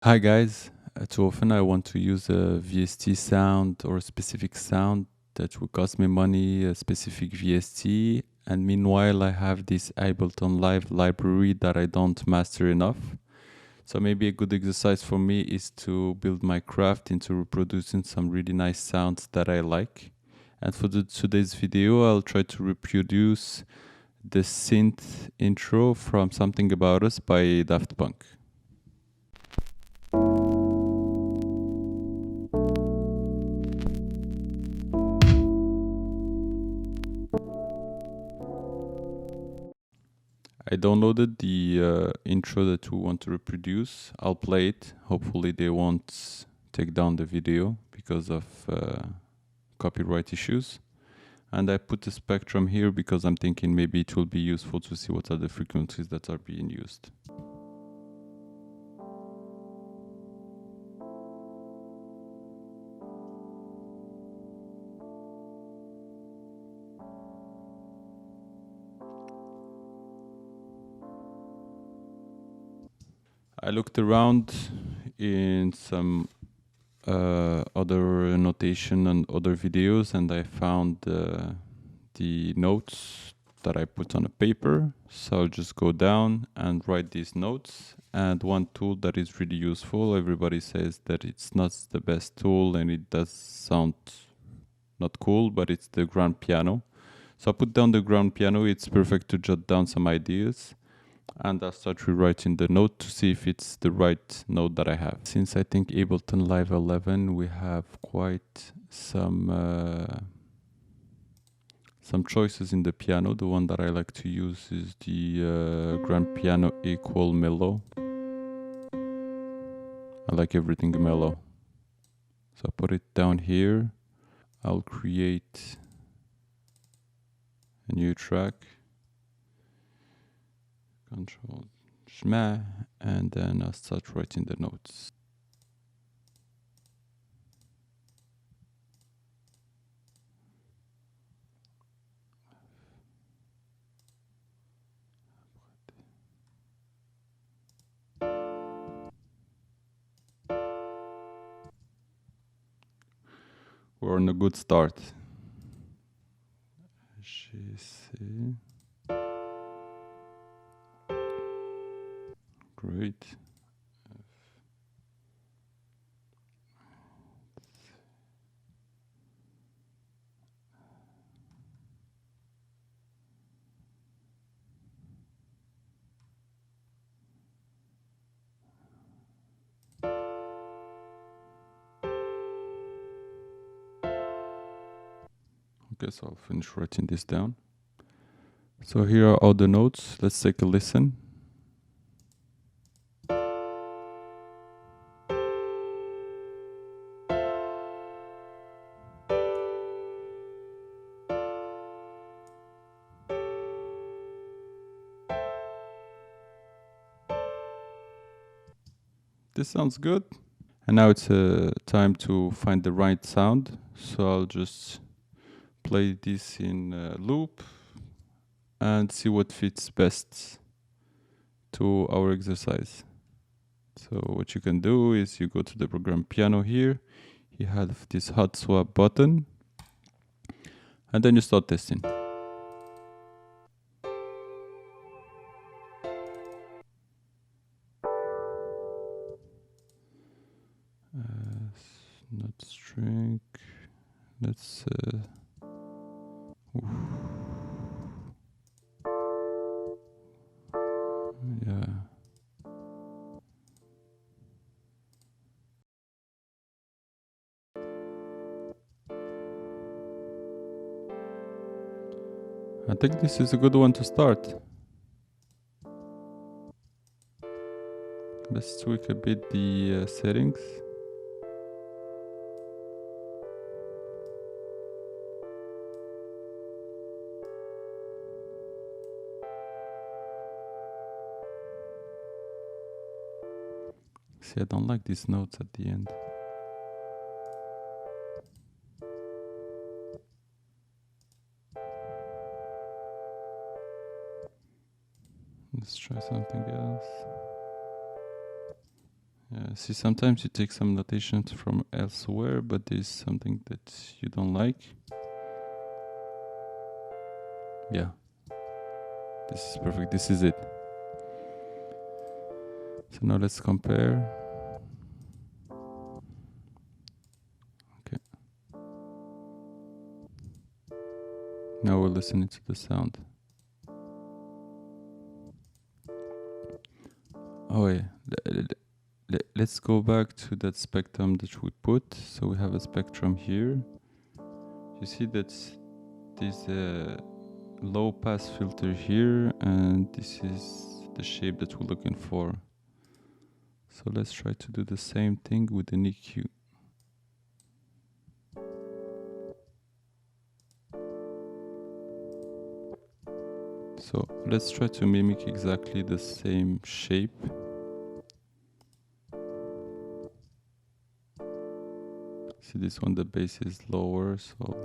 Hi guys, too often I want to use a VST sound or a specific sound that will cost me money, a specific VST, and meanwhile I have this Ableton Live library that I don't master enough. So maybe a good exercise for me is to build my craft into reproducing some really nice sounds that I like. And for today's video, I'll try to reproduce the synth intro from Something About Us by Daft Punk. I downloaded the intro that we want to reproduce. I'll play it. Hopefully they won't take down the video because of copyright issues. And I put the spectrum here because I'm thinking maybe it will be useful to see what are the frequencies that are being used. I looked around in some other notation and other videos, and I found the notes that I put on a paper. So I'll just go down and write these notes. And one tool that is really useful, everybody says that it's not the best tool and it does sound not cool, but it's the grand piano. So I put down the grand piano. It's perfect to jot down some ideas. And I'll start rewriting the note to see if it's the right note that I have. Since I think Ableton Live 11, we have quite some choices in the piano. The one that I like to use is the grand piano equal mellow. I like everything mellow. So I put it down here. I'll create a new track. Control Schma, and then I'll start writing the notes. We're on a good start. GC. Great. Okay, so I'll finish writing this down. So here are all the notes. Let's take a listen. This sounds good. And now it's time to find the right sound. So I'll just play this in loop and see what fits best to our exercise. So what you can do is you go to the program piano here. You have this hot swap button. And then you start testing. Not string. Let's yeah. I think this is a good one to start. Let's tweak a bit the settings. See, I don't like these notes at the end. Let's try something else. Yeah, See, sometimes you take some notations from elsewhere, but there's something that you don't like. Yeah, this is perfect. This is it. So now let's compare. Okay. Now we're listening to the sound. Oh yeah, let's go back to that spectrum that we put. So we have a spectrum here. You see that there's a low pass filter here, and this is the shape that we're looking for. So let's try to do the same thing with an EQ. So let's try to mimic exactly the same shape. See, this one, the bass is lower, so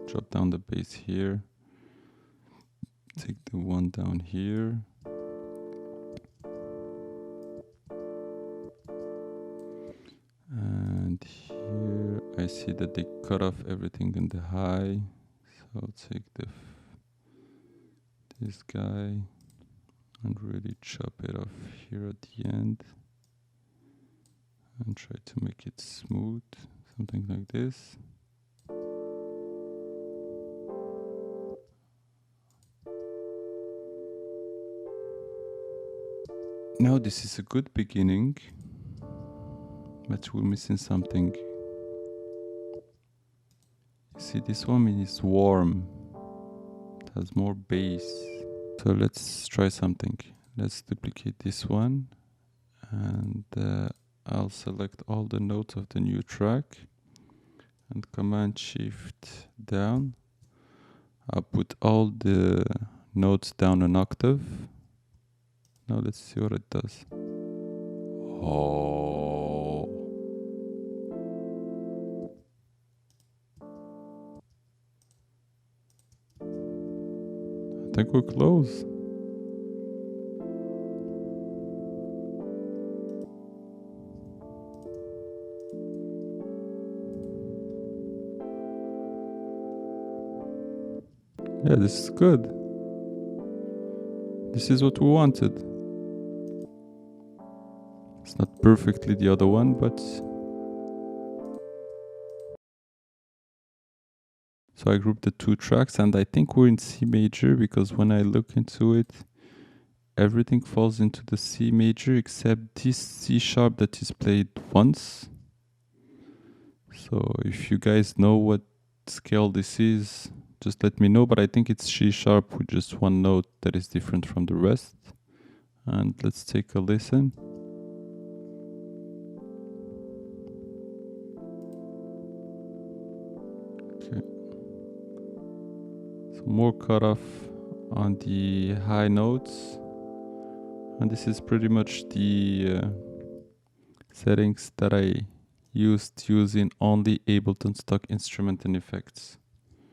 drop down the bass here. Take the one down here. And here I see that they cut off everything in the high. So I'll take this guy and really chop it off here at the end. And try to make it smooth, something like this. Now this is a good beginning, but we're missing something. You see, this one is warm, it has more bass. So let's try something. Let's duplicate this one, and I'll select all the notes of the new track and Command Shift down. I'll put all the notes down an octave. Now let's see what it does. Oh. I think we're close. Yeah, this is good. This is what we wanted. It's not perfectly the other one, but... So I grouped the two tracks, and I think we're in C major, because when I look into it, everything falls into the C major except this C sharp that is played once. So if you guys know what scale this is, just let me know, but I think it's C sharp with just one note that is different from the rest. And let's take a listen. Okay. So more cutoff on the high notes. And this is pretty much the settings that I used using only Ableton stock instrument and effects.